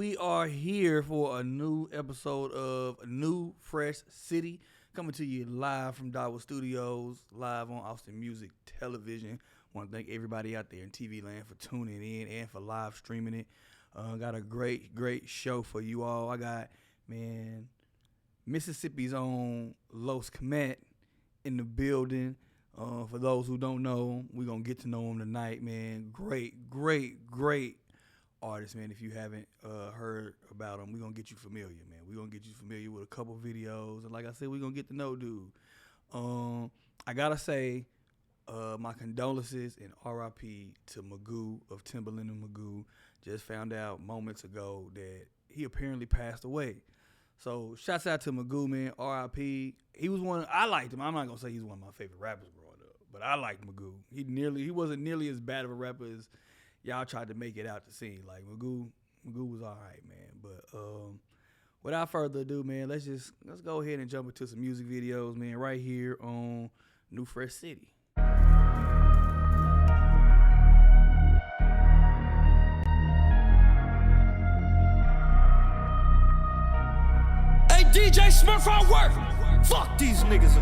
we are here for a new episode of A New Fresh City, coming to you live from Dotwood Studios, live on Austin Music Television. Want to thank everybody out there in TV land for tuning in and for live streaming it. Got a great show for you all. I got, Mississippi's own Kemet in the building. For those who don't know, we're going to get to know him tonight, man. Great artist, man. If you haven't heard about him, we're going to get you familiar, man. We're going to get you familiar with a couple videos. And like I said, we're going to get to know dude. I got to say, my condolences and RIP to Magoo of Timberland and Magoo. Just found out moments ago that he apparently passed away. So shouts out to Magoo, man. RIP. He was one, I liked him. I'm not going to say he's one of my favorite rappers growing up, but I liked Magoo. He wasn't nearly as bad of a rapper as y'all tried to make it out to seem. Like Magoo was all right, man. But without further ado, man, let's go ahead and jump into some music videos, man, right here on New Fresh City. DJ Smurf on work. Fuck these niggas.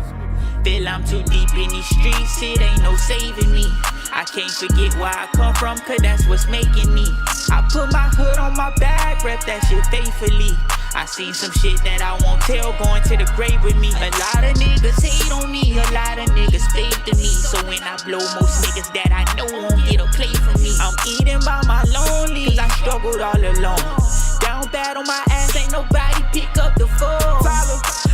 Feel I'm too deep in these streets, it ain't no saving me. I can't forget where I come from, cause that's what's making me. I put my hood on my back, rep that shit faithfully. I seen some shit that I won't tell, going to the grave with me. A lot of niggas hate on me, a lot of niggas fake to me. So when I blow, most niggas that I know won't get a play from me. I'm eating by my lonely, cause I struggled all alone. Down bad on my ass, ain't nobody pick up the phone.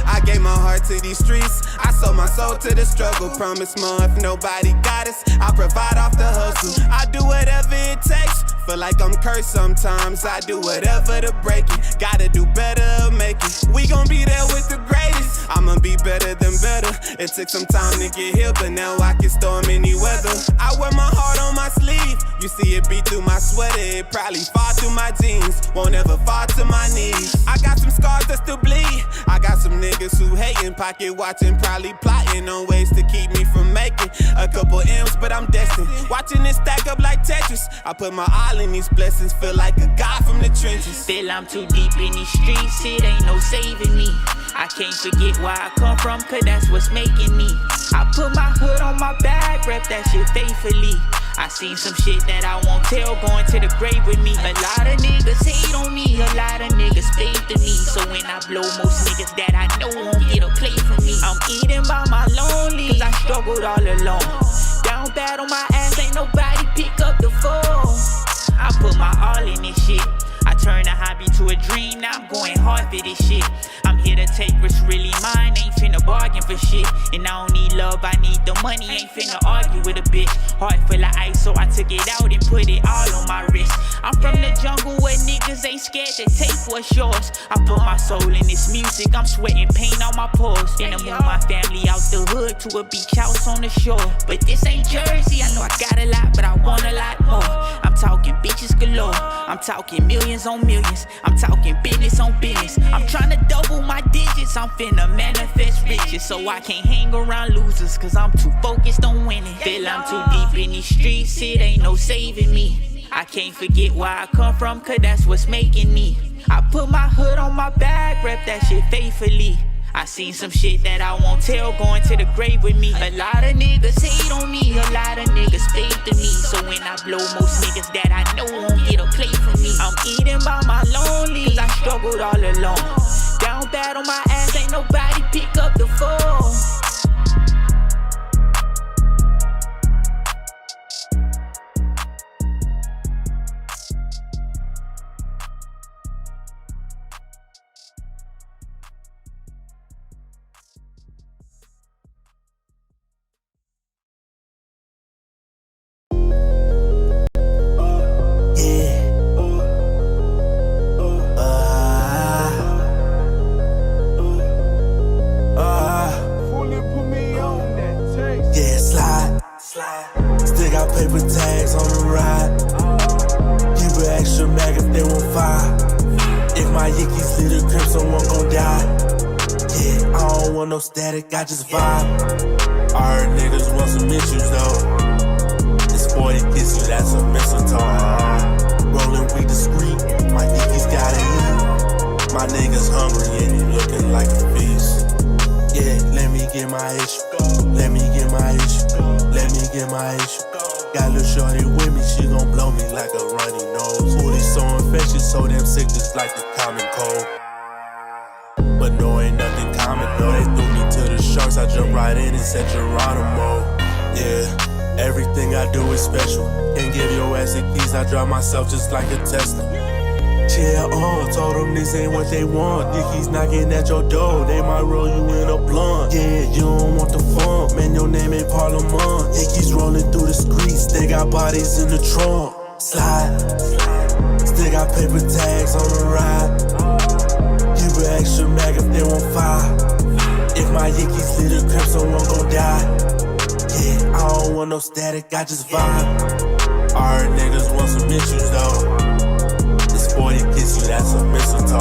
I gave my heart to these streets, I sold my soul to the struggle. Promise more if nobody got us, I provide off the hustle. I do whatever it takes, feel like I'm cursed sometimes. I do whatever to break it, gotta do better or make it. We gon' be there with the greatest, I'ma be better than better. It took some time to get here, but now I can storm any weather. I wear my heart on my sleeve, you see it beat through my sweater. It probably fall through my jeans, won't ever fall to my knees. I got some scars that still bleed, I got some niggas who hating, pocket watching, probably plotting on ways to keep me from making a couple M's, but I'm destined. Watching it stack up like Tetris, I put my all in these blessings, feel like a god from the trenches. Feel I'm too deep in these streets, it ain't no saving me. I can't forget where I come from, cause that's what's making me. I put my hood on my back, rep that shit faithfully. I seen some shit that I won't tell, going to the grave with me. A lot of niggas hate on me, a lot of niggas fake to me. So when I blow, most niggas that I know won't get a play from me. I'm eating by my lonely, cause I struggled all alone. Down bad on my ass, ain't nobody pick up the phone. I put my all in this shit, I turned a hobby to a dream, now I'm going hard for this shit. I'm here to take what's really mine, ain't finna bargain for shit. And I don't need love, I need the money, ain't finna argue with a bitch. Heart full of ice, so I took it out and put it all on my wrist. I'm from the jungle where niggas ain't scared to take what's yours. I put my soul in this music, I'm sweating paint on my pores. Then I move my family out the hood to a beach house on the shore. But this ain't Jersey, I know I got a lot, but I want a lot more. I'm talking bitches galore, I'm talking millions on millions, I'm talking business on business. I'm trying to double my digits, I'm finna manifest riches. So I can't hang around losers, cause I'm too focused on winning. Feel I'm too deep in these streets, it ain't no saving me. I can't forget where I come from, cause that's what's making me. I put my hood on my back, rep that shit faithfully. I seen some shit that I won't tell, going to the grave with me. A lot of niggas hate on me, a lot of niggas fake to me. So when I blow, most niggas that I know won't get a play from me. I'm eating by my lonely, cause I struggled all alone. Down bad on my ass, ain't nobody pick up the phone. Paper tags on the ride. Keep an extra mag if they won't fire. If my yickies leave the crib, someone gon' die. Yeah, I don't want no static, I just vibe. I heard niggas want some issues though. It's 40 kisses, that's a mistletoe. Rolling weed discreet, my yickies got it my issue. Let me get my issue. Let me get my issue. Got lil' shorty with me, she gon' blow me like a runny nose. Booty so infectious, so damn sick, just like the common cold. But no, ain't nothing common, though. They threw me to the sharks, I jumped right in and said Geronimo. Yeah, everything I do is special. Can't give your ass the keys, I drive myself just like a Tesla. Yeah, told them this ain't what they want. Dickies knocking at your door, they might roll you in a blunt. Yeah, you don't want the fun, man, your name ain't Parliament. Dickies rolling through the streets, they got bodies in the trunk. Slide, still got paper tags on the ride. Give an extra mag if they want fire. If my Yankees lit a crib, someone gon' die. Yeah, I don't want no static, I just vibe. Our niggas want some issues though. 40 kiss you, that's a mistletoe.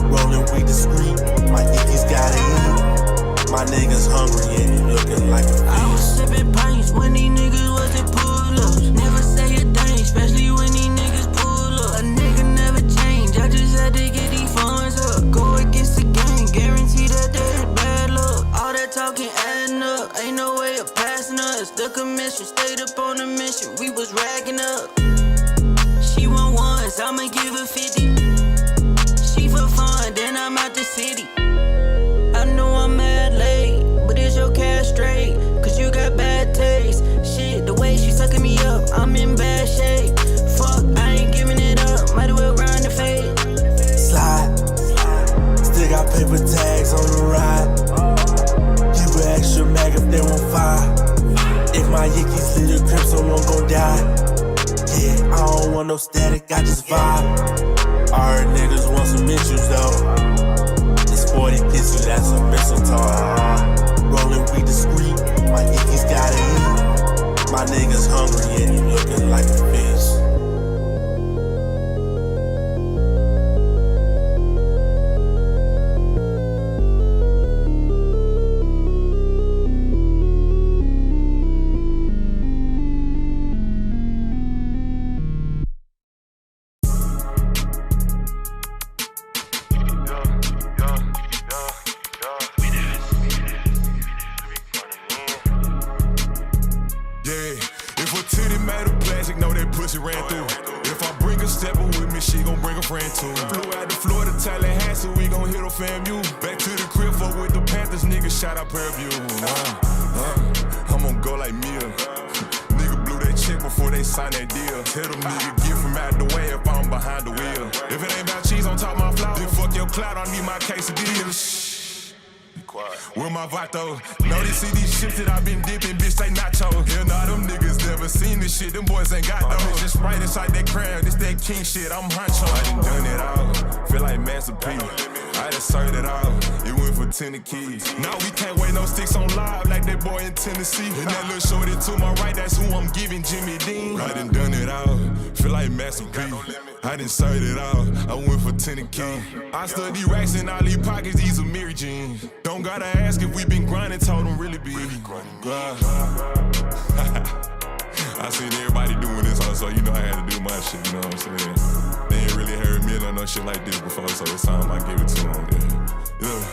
Rolling weed discreet, my Yankees gotta eat. My niggas hungry and you looking like a feast. I was sipping pints when these niggas wasn't pull-ups. Never say a thing, especially when these niggas pull up. A nigga never change, I just had to get these funds up. Go against the game, guarantee that there's bad luck. All that talking adding up, ain't no way of passing us. The commission stayed up on the mission, we was racking up. She want ones, I'ma give her 50. She for fun, then I'm out the city. I know I'm mad late, but is your cash straight? Cause you got bad taste. Shit, the way she sucking me up, I'm in bad shape. Fuck, I ain't giving it up, might as well run the fade. Slide, still got paper tags on the ride. Give an extra mag if they want fire. If my Yankees lit a crib, someone gon' die. Yeah, I don't want no static, I just vibe. Our niggas want some issues though. It's 40 kiss you, that's a mistletoe. Rolling weed discreet, my Yankees gotta eat. My niggas hungry and you looking like a fish. Shout out Prairie I'm gon' go like Mia. Nigga blew that check before they sign that deal. Tell them nigga get from out the way if I'm behind the wheel. If it ain't about cheese on top of my flour, then fuck your clout, I need my quesadilla. Shh. Be quiet. With my vato. Know they see these shits that I been dipping, bitch, they nacho. Hell nah, them niggas never seen this shit, them boys ain't got those. Just Sprite inside that crowd, this that king shit, I'm honcho. I done done it all, feel like Master P. I done served it all, it went for 10 keys. Now we can't wait no sticks on live like that boy in Tennessee. And that little shorty to my right, that's who I'm giving Jimmy Dean. I done done it all, feel like Master P. I done served it all, I went for 10 keys. I study racks in all these pockets, these are Mary jeans. Don't gotta ask if we been grinding, told them really be. I seen everybody doing this, so you know I had to do my shit, you know what I'm saying? They ain't really heard me on no shit like this before, so it's time I give it to them, yeah.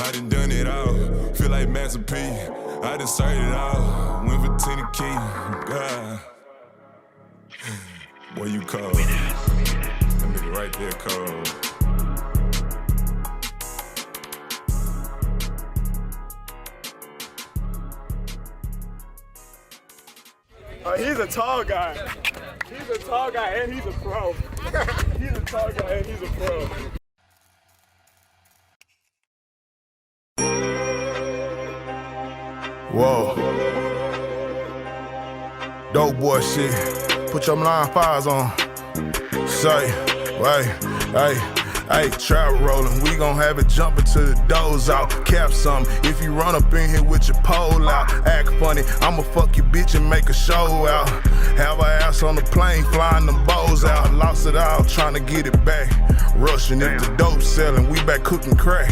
I done done it all, feel like Master P. I done served it all, went for 10 key, God. Boy, you cold. That nigga right there cold. He's a tall guy. He's a tall guy and he's a pro. He's a tall guy and he's a pro. Whoa. Dope boy shit. Put your line fires on. Say, hey, trap rolling, we gon' have it jumping till the doors out. Cap something, if you run up in here with your pole out. Act funny, I'ma fuck your bitch and make a show out. Have her ass on the plane, flying them bows out. Lost it all, trying to get it back. Rushing if the dope selling, we back cooking crack.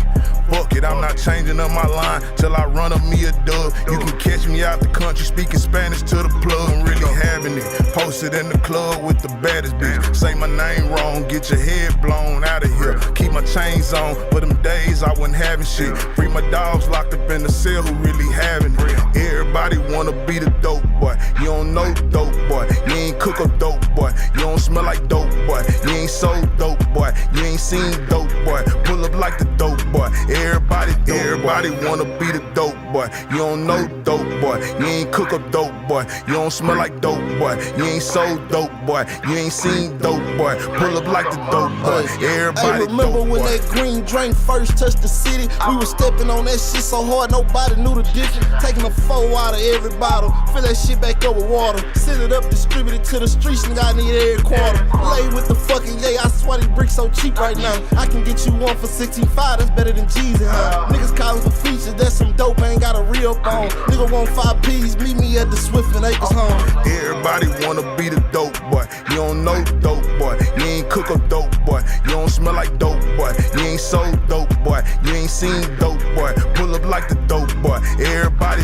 Fuck it, I'm not changing up my line till I run up me a dub. You can catch me out the country speaking Spanish to the plug. I'm really having it. Posted in the club with the baddest bitch. Say my name wrong, get your head blown out of here. real. Keep my chains on, but them days I wasn't having shit. Free my dogs locked up in the cell who really having it. Everybody wanna be the dope boy. You don't know dope boy. You ain't cook up dope boy. You don't smell like dope boy. You ain't sold dope boy. You ain't seen dope boy. Pull up like the dope boy. Everybody wanna be the dope boy. You don't know dope boy. You ain't cook up dope boy. You don't smell like dope boy. You ain't sold dope boy. You ain't seen dope boy. Pull up like the dope boy. Everybody remember dope when boy. that green drink first touched the city? We was stepping on that shit so hard nobody knew the difference. Taking a 4 out of every bottle, fill that shit back up with water. Send it up, distribute it to the streets, and I need every quarter. Lay with the fucking yay, I swear these bricks so cheap right now. I can get you one for 16.5, that's better than G's, huh? Niggas calling for features, that's some dope, ain't got a real bone. Nigga want 5 P's, meet me at the Swift and Acres home. Everybody wanna be the dope boy. You don't know dope boy. You ain't cook up dope boy. You don't smell like dope boy. You ain't sold dope boy. You ain't seen dope boy. Pull up like the dope boy. Everybody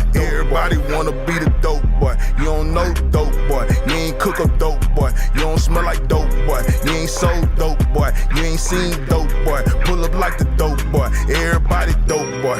wanna be the dope boy. You don't know dope boy. You ain't cook up dope boy. You don't smell like dope boy. You ain't sold dope boy. You ain't seen dope boy. Pull up like the dope boy. Everybody dope boy.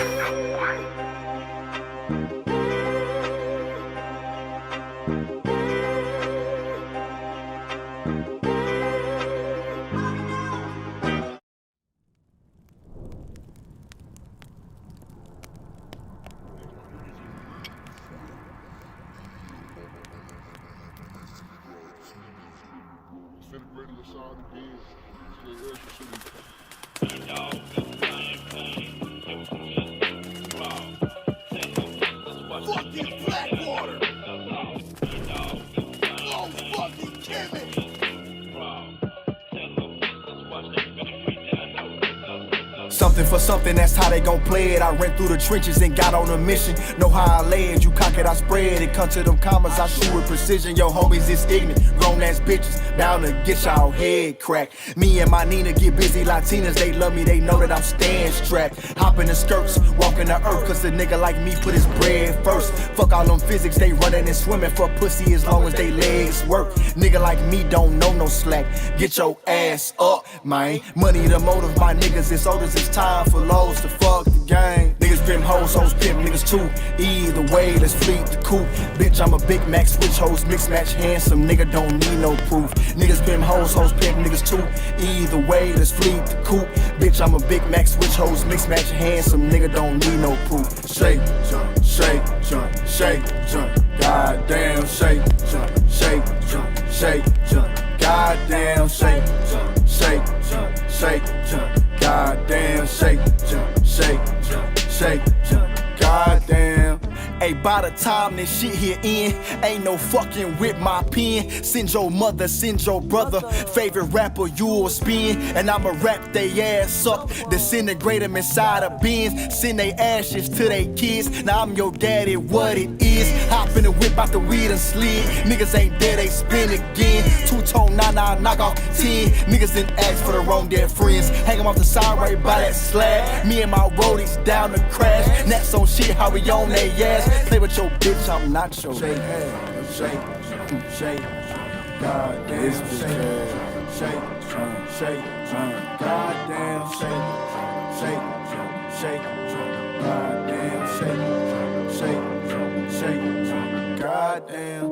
Fucking Blackwater. Oh, fucking Kemet. Something for something, that's how they gon' play it. I ran through the trenches and got on a mission. Know how I lay it, you cock it, I spread it. Come to them commas, I shoot with precision. Yo, homies is ignorant, grown ass bitches, bound to get y'all head cracked. Me and my Nina get busy, Latinas, they love me, they know that I'm staying strapped. Hop in the skirts, walking the earth, cause a nigga like me put his bread first. Fuck all them physics, they running and swimming for pussy as long as they legs work. Nigga like me don't know no slack, get your ass up, man. Money the motive, my niggas, it's old as it's time for lows to fuck the game. Niggas pimp hoes, hoes pimp niggas too. Either way, let's fleet the coupe. Bitch, I'm a Big Mac, switch hoes, mix match handsome. Nigga don't need no proof. Niggas pimp hoes, hoes pimp niggas too. Either way, let's fleet the coupe. Bitch, I'm a Big Mac, switch hoes, mix match handsome. Nigga don't need no proof. Shake, jump, shake, jump, shake, jump. Goddamn, shake, jump, shake, jump, shake, jump. Goddamn, shake, jump, shake, jump, shake, jump. Goddamn, shake, jump, shake, jump, shake, jump. Goddamn. Hey, by the time this shit here in, ain't no fucking with my pen. Send your mother, send your brother. Favorite rapper, you'll spin. And I'ma wrap they ass up. Disintegrate them inside of bins. Send they ashes to they kids. Now I'm your daddy, what it is. Hop in the whip out the weed and slid. Niggas ain't dead, they spin again. Two-tone, nah, knock off 10. Niggas didn't ask for the wrong dead friends. Hang 'em off the side right by that slab. Me and my roadies down the crash. Nets on shit, how we on they ass. Play with your bitch, I'm not your shake, shake, shake, goddamn, shake, shake, goddamn, shake, goddamn, shake, goddamn.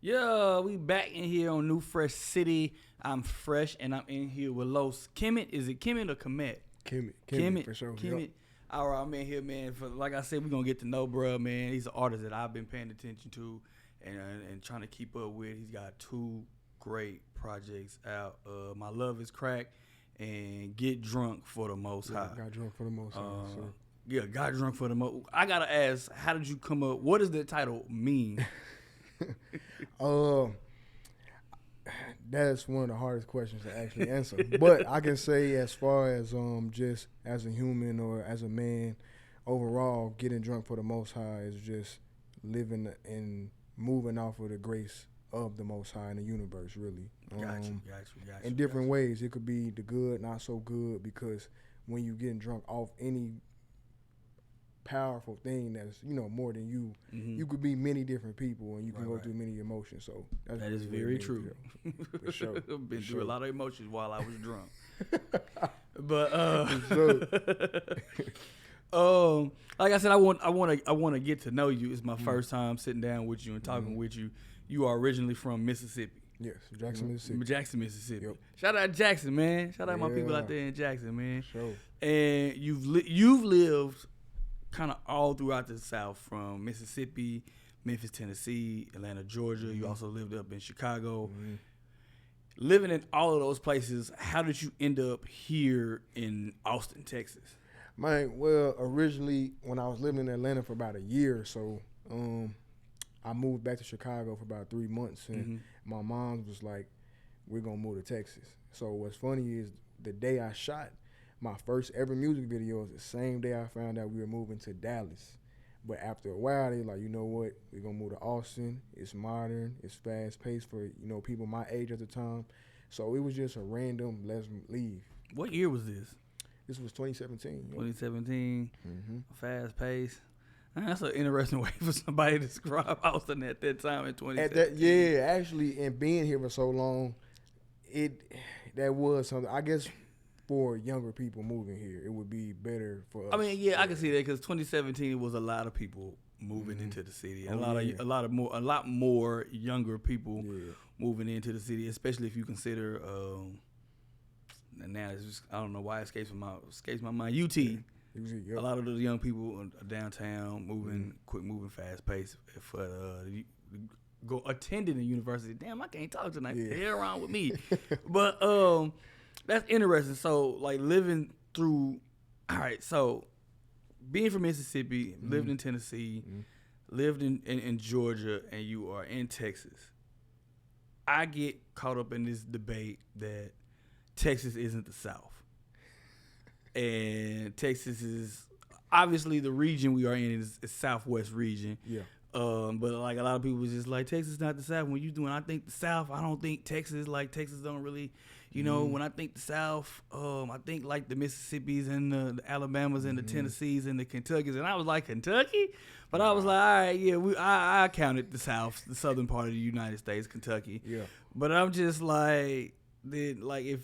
Yeah, we back in here on New Fresh City. I'm Fresh, and I'm in here with Los. Kemet, is it Kemet or Kemet? Kemet, for sure. Kemet. Yep. All right, I'm in here, man. For like I said, we're going to get to know bruh, man. He's an artist that I've been paying attention to and trying to keep up with. He's got 2 great projects out. My Love is Crack and Get Drunk for the Most High. Got drunk for the most high. Sure. Yeah, Got Drunk for the Most. I got to ask, how did you come up? What does the title mean? That's one of the hardest questions to actually answer. But I can say, as far as just as a human or as a man, overall, getting drunk for the Most High is just living and moving off of the grace of the Most High in the universe, really. Got you. In different ways. It could be the good, not so good, because when you getting drunk off any powerful thing that's, more than you, you could be many different people and you can go through many emotions. So that is very true. For sure. Been through a lot of emotions while I was drunk. But like I said, I want to get to know you. It's my first time sitting down with you and talking with you. You are originally from Mississippi. Yes, Jackson, Mississippi. Jackson, Mississippi. Yep. Shout out Jackson, man. Shout out my people out there in Jackson, man. Sure. And you've lived kind of all throughout the South, from Mississippi, Memphis, Tennessee, Atlanta, Georgia. You also lived up in Chicago. Living in all of those places, how did you end up here in Austin, Texas? Man, well, originally when I was living in Atlanta for about a year or so, I moved back to Chicago for about 3 months, and my mom was like, we're going to move to Texas. So what's funny is the day I shot my first ever music video was the same day I found out we were moving to Dallas. But after a while, they like, you know what, we're going to move to Austin. It's modern. It's fast-paced for, people my age at the time. So it was just a random, let's leave. What year was this? This was 2017. 2017, fast-paced. That's an interesting way for somebody to describe Austin at that time in 2017. Actually, and being here for so long, that was something. I guess for younger people moving here, it would be better for us. I mean, yeah, I can see that, because 2017 was a lot of people moving into the city, and a lot more younger people moving into the city, especially if you consider. And now it's just, I don't know why it escapes my mind. UT. A lot of those young people are downtown, moving fast paced. For attending the university. Damn, I can't talk tonight. Hell around with me. But that's interesting. So, like, living through. All right, so being from Mississippi, lived in Tennessee, lived in Georgia, and you are in Texas. I get caught up in this debate that Texas isn't the South. And Texas is obviously the region we are in is Southwest region. Yeah. But like a lot of people was just like, Texas is not the South. When you doing, I think the South. I don't think Texas. Like Texas don't really, When I think the South, I think like the Mississippis and the Alabamas and the Tennessees and the Kentuckys. And I was like, Kentucky? But I was like, all right, yeah, I counted the South, the southern part of the United States, Kentucky. Yeah. But I'm just like, if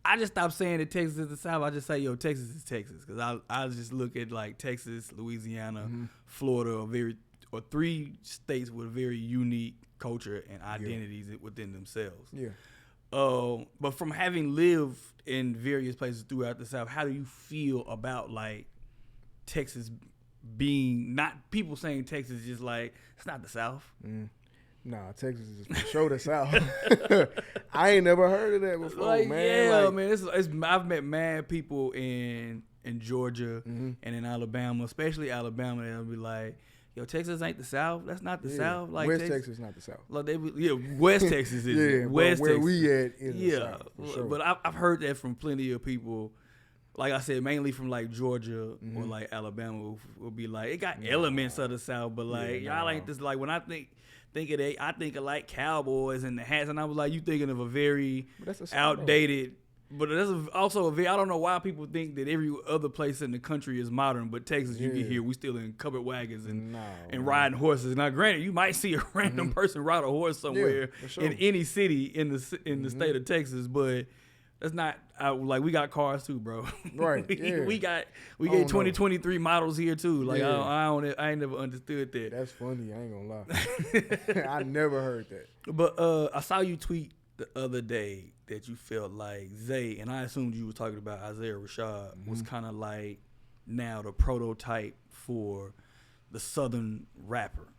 I just stopped saying that Texas is the South, I just say, Texas is Texas. Because I just look at like Texas, Louisiana, Florida, or three states with a very unique culture and identities within themselves. Yeah. But from having lived in various places throughout the South, how do you feel about like Texas being, not people saying Texas is just like, it's not the South? Nah, Texas is for sure the South. I ain't never heard of that before, like, man. Yeah, man. I've met mad people in Georgia and in Alabama, especially Alabama. They'll be like, Texas ain't the South. That's not the South. Like West Texas not the South. Like West Texas is West where Texas. We at is the South. For sure. But I've heard that from plenty of people. Like I said, mainly from like Georgia or like Alabama will be like, it got elements of the South, but like y'all ain't this. Like when I think of that, I think of like cowboys and the hats, and I was like, you thinking of a very outdated. But that's also a very, I don't know why people think that every other place in the country is modern, but Texas, you get here, we still in covered wagons and riding horses. Now, granted, you might see a random person ride a horse somewhere in any city in the state of Texas, but that's not like we got cars too, bro. Right. we get 2023 models here too. Like I ain't never understood that. That's funny. I ain't gonna lie. I never heard that. But I saw you tweet the other day that you felt like Zay, and I assumed you were talking about Isaiah Rashad, was kind of like now the prototype for the Southern rapper.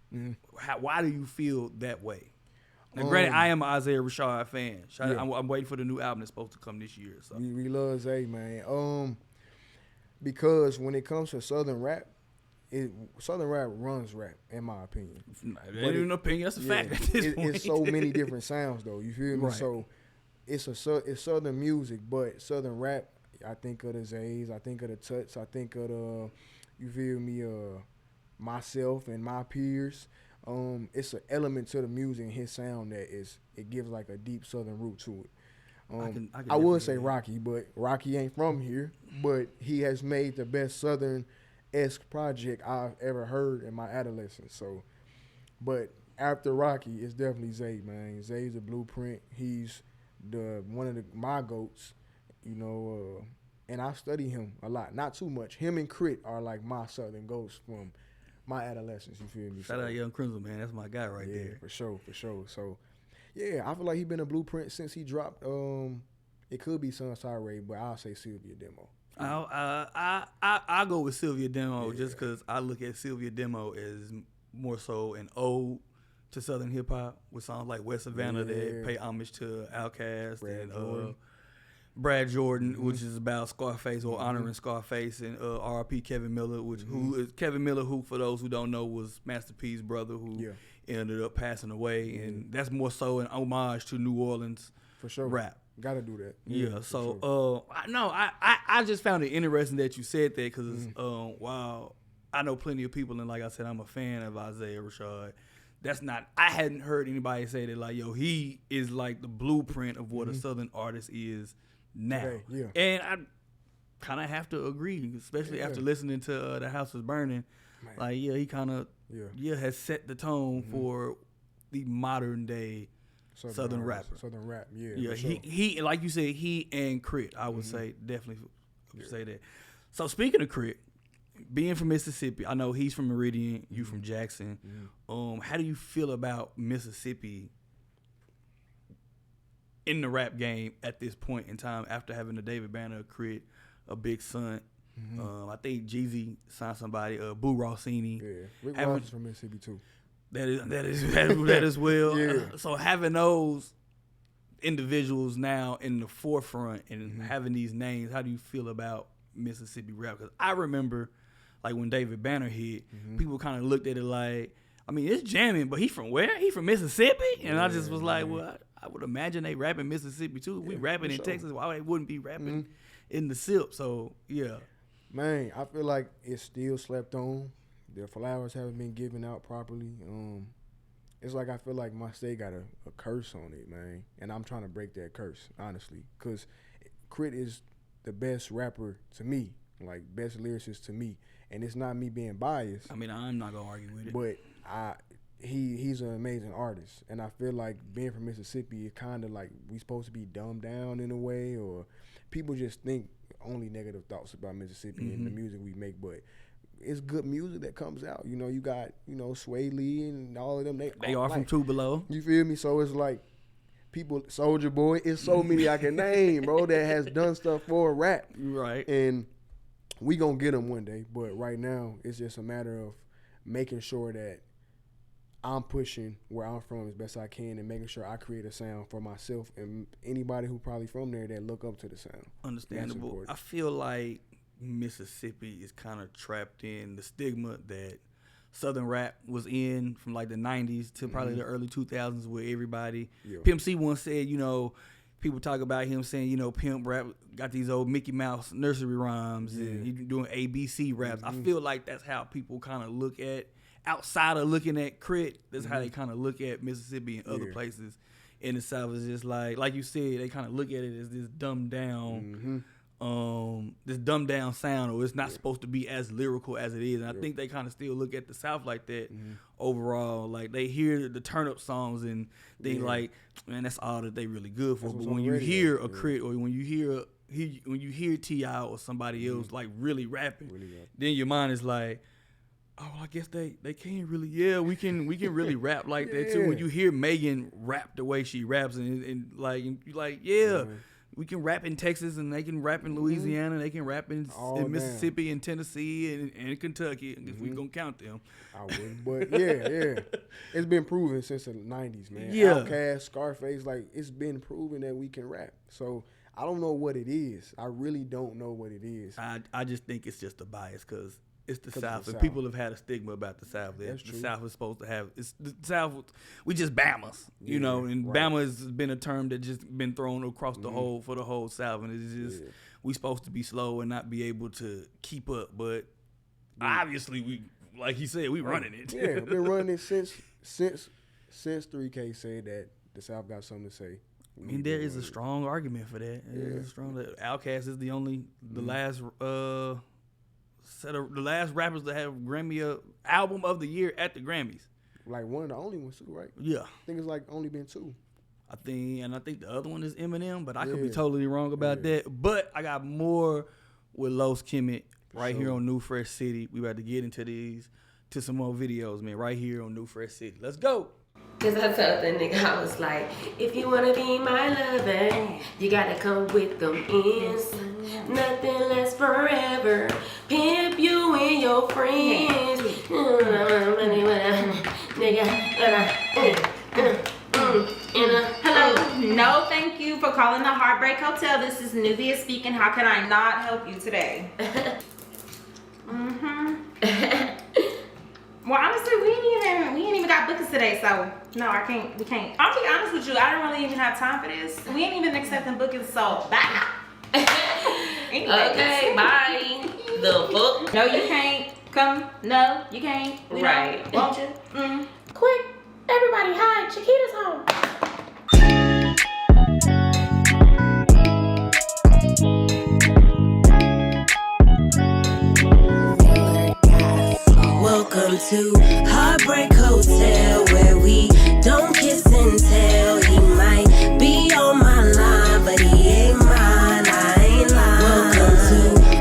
Why do you feel that way? Now, granted, I am an Isaiah Rashad fan. I'm waiting for the new album that's supposed to come this year. So we love Zay, man. Because when it comes to Southern rap, Southern rap runs rap, in my opinion. That ain't even an opinion. That's a fact at this point. It's so many different sounds, though. You feel me? Right. So it's Southern music, but Southern rap, I think of the Zays, I think of the Tuts, I think of the, you feel me, myself and my peers. It's an element to the music and his sound that it gives like a deep Southern root to it. I would say Rocky, but Rocky ain't from here. But he has made the best Southern-esque project I've ever heard in my adolescence. So, but after Rocky, it's definitely Zay, man. Zay's the blueprint. He's one of my goats, you know. And I study him a lot, not too much. Him and Crit are like my Southern goats from my adolescence. You feel me? Shout out Young Crimson, man. That's my guy right there. For sure. So. Yeah, I feel like he been a blueprint since he dropped. It could be Sunside Ray, but I'll say Sylvia Demo. I go with Sylvia Demo just because I look at Sylvia Demo as more so an ode to Southern hip hop with songs like West Savannah that pay homage to Outkast and Brad Jordan, which is about Scarface or honoring Scarface, and R.I.P. Kevin Miller, who is Kevin Miller, who for those who don't know was Master P's brother, who ended up passing away, and that's more so an homage to New Orleans for sure rap. Gotta do that. Yeah. So I just found it interesting that you said that because while I know plenty of people, and like I said, I'm a fan of Isaiah Rashad. I hadn't heard anybody say that like, yo, he is like the blueprint of what a Southern artist is now. And I kind of have to agree, especially after listening to The House is Burning. Man. Like, he kind of has set the tone for the modern day Southern rapper. Southern rap, yeah. Sure. He like you said, he and Crit, I would say definitely say that. So speaking of Crit, being from Mississippi, I know he's from Meridian, you from Jackson. How do you feel about Mississippi in the rap game at this point in time after having a David Banner, Crit, a Big Son? I think Jeezy signed somebody, Boo Rossini. Yeah, Rick Ross is from Mississippi too. That is well. So having those individuals now in the forefront and having these names, how do you feel about Mississippi rap? Because I remember, like when David Banner hit, people kind of looked at it like, I mean, it's jamming, but he from where? He from Mississippi? And I just was like, well, I would imagine they rapping Mississippi too. We rapping in Texas, why they wouldn't be rapping in the SIP? So yeah. Man, I feel like it's still slept on. The flowers haven't been given out properly. It's like I feel like my state got a curse on it, man. And I'm trying to break that curse, honestly. Because Crit is the best rapper to me, like best lyricist to me. And it's not me being biased. I mean, I'm not going to argue with it. But he's an amazing artist. And I feel like being from Mississippi, it kind of like we supposed to be dumbed down in a way, or people just think only negative thoughts about Mississippi and the music we make, but it's good music that comes out. You know, you got, Sway Lee and all of them. They are from Two Below. You feel me? So it's like people, Soulja Boy, it's so many I can name, bro, that has done stuff for rap. Right. And we gonna get them one day, but right now it's just a matter of making sure that I'm pushing where I'm from as best I can and making sure I create a sound for myself and anybody who probably from there that look up to the sound. Understandable. I feel like Mississippi is kind of trapped in the stigma that Southern rap was in from like the 90s to probably the early 2000s, where everybody, Pimp C once said, people talk about him saying, Pimp rap got these old Mickey Mouse nursery rhymes and he doing ABC raps. I feel like that's how people kind of look at, outside of looking at Crit, that's how they kind of look at Mississippi and other places in the South. Is just like you said, they kind of look at it as this dumbed down, sound, or it's not supposed to be as lyrical as it is. And I think they kind of still look at the South like that overall. Like they hear the turn up songs and they like, man, that's all that they really good for. But when you hear a Crit or when you hear T.I. or somebody else like really rapping, then your mind is like, oh, I guess they can't really. We can really rap like that too. When you hear Megan rap the way she raps, and you like, we can rap in Texas and they can rap in Louisiana, they can rap in Mississippi and Tennessee and Kentucky, if we gonna count them. I wouldn't, but it's been proven since the 90s, man. Outkast, Scarface, like it's been proven that we can rap. So I don't know what it is. I really don't know what it is. I just think it's just a bias because It's the 'Cause South, of the and South. people have had a stigma about the South. That's The true. South is supposed to have. It's the South. We just Bamas, you know, and right. Bama has been a term that just been thrown across the whole for the whole South, and it's just we supposed to be slow and not be able to keep up. But obviously, we like he said, we running it. Yeah, been running it since 3K said that the South got something to say. I mean, there is a strong argument for that. There's a strong. Outkast is the last the last rappers to have Grammy album of the year at the Grammys. Like one of the only ones too, right? Yeah, I think it's like only been 2. I think the other one is Eminem, but I could be Yeah. totally wrong about that. But I got more with Los Kemet right here on New Fresh City. We about to get into these to some more videos, man. Right here on New Fresh City. Let's go. Cause I told the nigga, I was like, if you wanna be my lover, you gotta come with them ends. Nothing lasts forever. Pimp you and your friends. Hello. No, thank you for calling the Heartbreak Hotel. This is Nubia speaking. How can I not help you today? Well, honestly, we ain't even got bookings today, so no, we can't. I'll be honest with you, I don't really even have time for this. We ain't even accepting bookings, so bye. Anyway, Okay, bye. The fuck? No, you can't. Come. No, you can't. We Right. don't. Won't you? Quick, everybody hide. Chakeeta's home. Welcome to Heartbreak Hotel, where we don't kiss and tell. He might be on my line, but he ain't mine. I ain't lying. Welcome to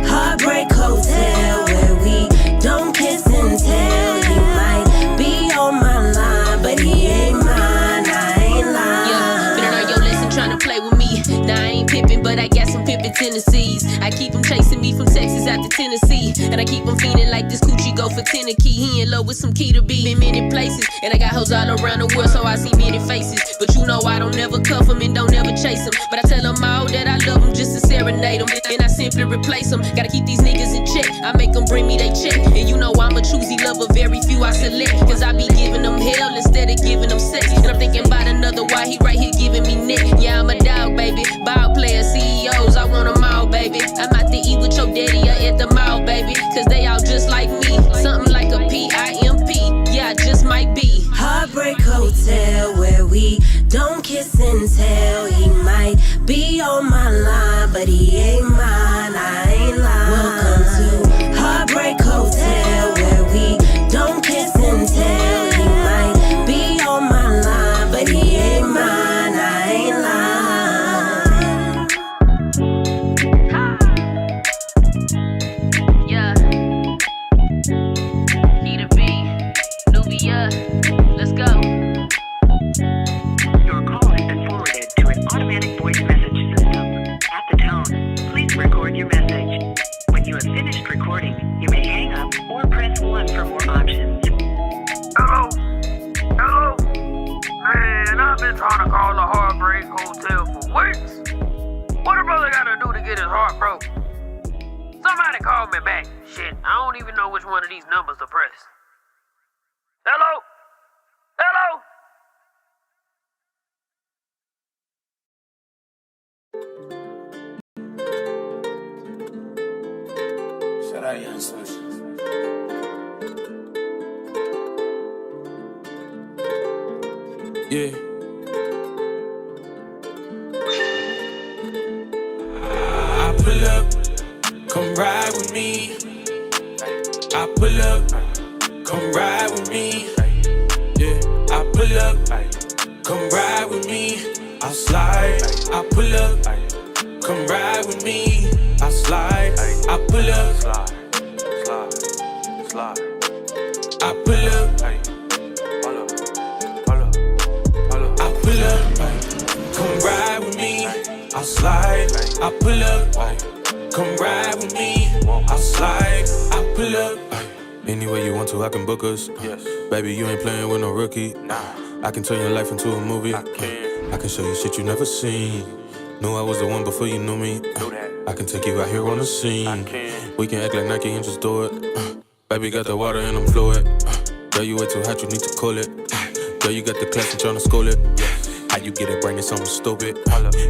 Heartbreak Hotel, where we don't kiss and tell. He might be on my line, but he ain't mine. I ain't lying. Yeah, been on your lesson trying to play with me. Now I ain't pippin', but I got some pippin' tendencies. I keep him chasing me from Texas out to Tennessee, and I keep him feeling like this coochie go for 10 a key. He in love with some key to be. Been many places, and I got hoes all around the world, so I see many faces. But you know I don't never cuff him and don't ever chase him. But I tell them all that I love him just to serenade him, and I simply replace them. Gotta keep these niggas in check. I make them bring me they check, and you know I'm a choosy lover, very few I select. Cause I be giving them hell instead of giving them sex. And I'm thinking about another, why he right here giving me neck. Yeah, I'm a dog, baby. Ball player, CEOs, I want them all, baby. I'm out to eat with your daddy or at the mall, baby. Cause they all just like me. Something like a PIMP. Yeah, I just might be. Heartbreak Hotel, where we don't kiss and tell. He might be on my line, but he ain't mine. I ain't lying. Welcome to Heartbreak Hotel, where we don't kiss and tell. He might be on my line, but he ain't mine. I ain't lying. Yeah. Keeta B, Nubia, let's go. Your call has been forwarded to an automatic voice message system. At the tone, please record your message. When you have finished recording, you may hang up or press 1 for more options. Hello? Hello? Man, I've been trying to call the Heartbreak Hotel for weeks. What a brother gotta do to get his heart broke? Somebody call me back. Shit, I don't even know which one of these numbers to press. Hello? Hello? Shout out Young Soulja. Yeah. I pull up, come ride with me. I pull up, come ride with me. Yeah, I pull up, come ride with me. I slide, I pull up, come ride with me. I slide, I pull up, I pull up, I pull up, come ride with me. I slide, I pull up, come ride with me. I slide, I pull up. Any way you want to, I can book us. Yes. Baby, you ain't playing with no rookie. Nah. I can turn your life into a movie. I can show you shit you never seen. Knew I was the one before you knew me. I can take you out here on the scene. We can act like Nike and just do it. Baby got the water and I'm fluid. Girl, you way too hot, you need to cool it. Girl, you got the class, I'm tryna school it. How you get it, bringing something stupid?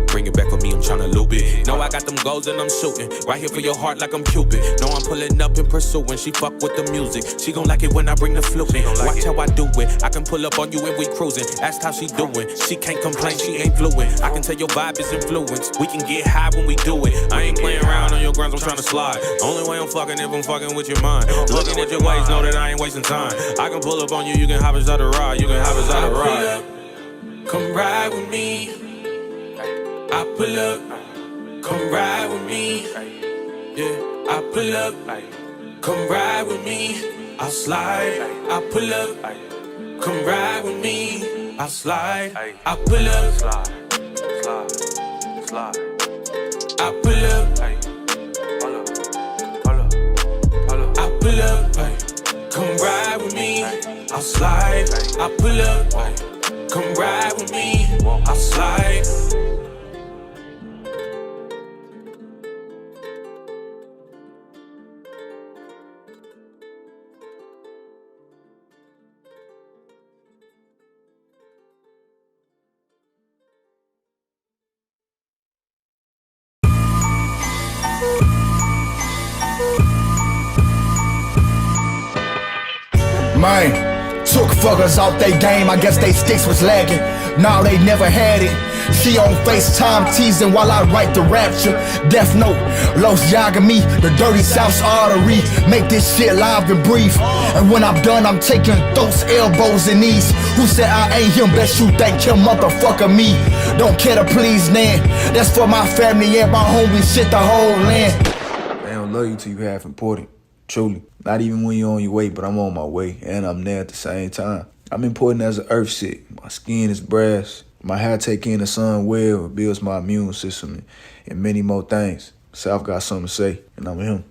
Bring it back for me, I'm tryna loop it. Know I got them goals and I'm shooting. Right here for your heart like I'm Cupid. Know I'm pulling up and pursuing. She fuck with the music. She gon' like it when I bring the flute in. Watch how I do it. I can pull up on you and we cruising. Ask how she doing. She can't complain, she ain't fluent. I can tell your vibe is influenced. We can get high when we do it. I ain't playing around on your grounds, I'm tryna slide. Only way I'm fucking if I'm fucking with your mind. Looking at your ways, know that I ain't wasting time. I can pull up on you, you can hop inside the ride. You can hop inside the ride. Come ride with me. I pull up. Come ride with me. Yeah, I pull up. Come ride with me. I slide. I pull up. Come ride with me. I slide. I pull up. Slide. Slide. I pull up. I pull up. Come ride with me. I slide. I pull up. Come ride with me, I slide. Man, took fuckers off they game, I guess they sticks was lagging. Now they never had it. She on FaceTime teasing while I write the rapture. Death note, Los Yagami, the dirty South's artery. Make this shit live and brief. And when I'm done, I'm taking those elbows and knees. Who said I ain't him? Best you thank him, motherfucker me. Don't care to please, man. That's for my family and my homies, shit the whole land. They don't love you till you half important, truly. Not even when you're on your way, but I'm on my way, and I'm there at the same time. I'm important as an earth shit. My skin is brass. My hair take in the sun well. It builds my immune system and many more things. South got something to say, and I'm him.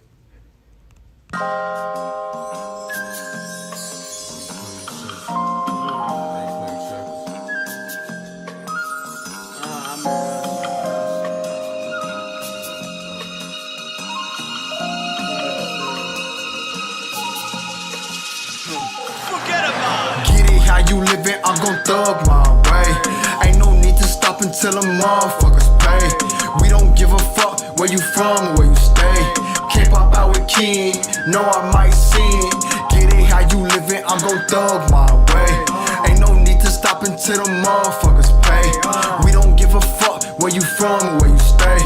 You living, I'm gon' thug my way. Ain't no need to stop until the motherfuckers pay. We don't give a fuck where you from or where you stay. Can't pop out with King, no I might sin. Get it how you living, I'm gon' thug my way. Ain't no need to stop until the motherfuckers pay. We don't give a fuck where you from or where you stay.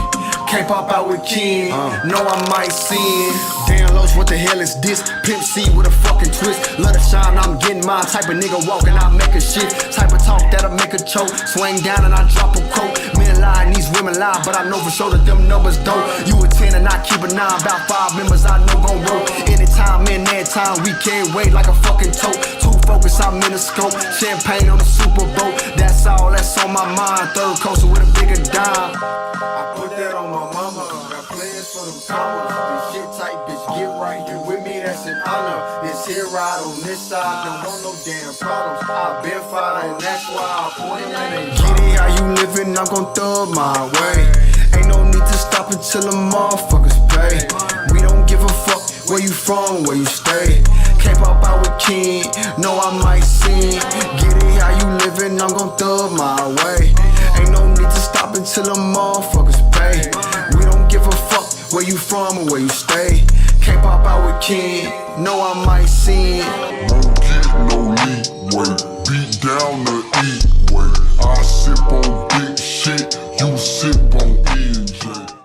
Can't pop out with King, no I might sin. Damn Los, what the hell is this? Pimp C with a fucking twist. Let it shine, I'm getting mine. Type of nigga walking, I make a shit. Type of talk that'll make a choke. Swing down and I drop a quote. Men lie and these women lie, but I know for sure that them numbers dope. You a 10 and I keep a 9. About 5 members I know gon' roll. Anytime, in that time, we can't wait like a fucking tote. Too focused, I'm in the scope. Champagne on the Super Bowl. That's all that's on my mind. Third coaster with a bigger dime. I put that on my mama. Got plans for them commas. This shit tight, bitch, get right. You with me, that's an honor. This here ride on this side, don't want no damn problems. I've been fighting, and that's why I point at it. Get it how you living, I'm gon' thug my way. Ain't no need to stop until the motherfuckers pay. We don't give a fuck where you from, where you stay. Can't pop out with King, no I might sin. Get it how you living, I'm gon' thug my way. Ain't no need to stop until the motherfuckers pay. We don't give a fuck where you from or where you stay. Can't pop out with King, no I might sin. Won't get no leeway, beat down the eat way. I sip on big shit, you sip on EJ.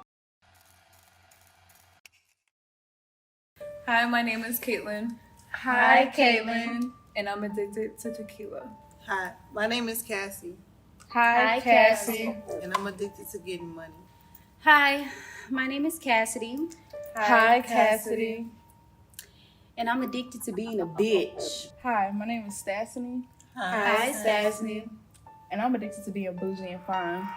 Hi, my name is Caitlin. Hi, Caitlin. And I'm addicted to tequila. Hi, my name is Cassie. Hi, Cassie. And I'm addicted to getting money. Hi, my name is Cassidy. Hi, Cassidy. And I'm addicted to being a bitch. Hi, my name is Stasseny. Hi, Stasseny. And I'm addicted to being bougie and fine.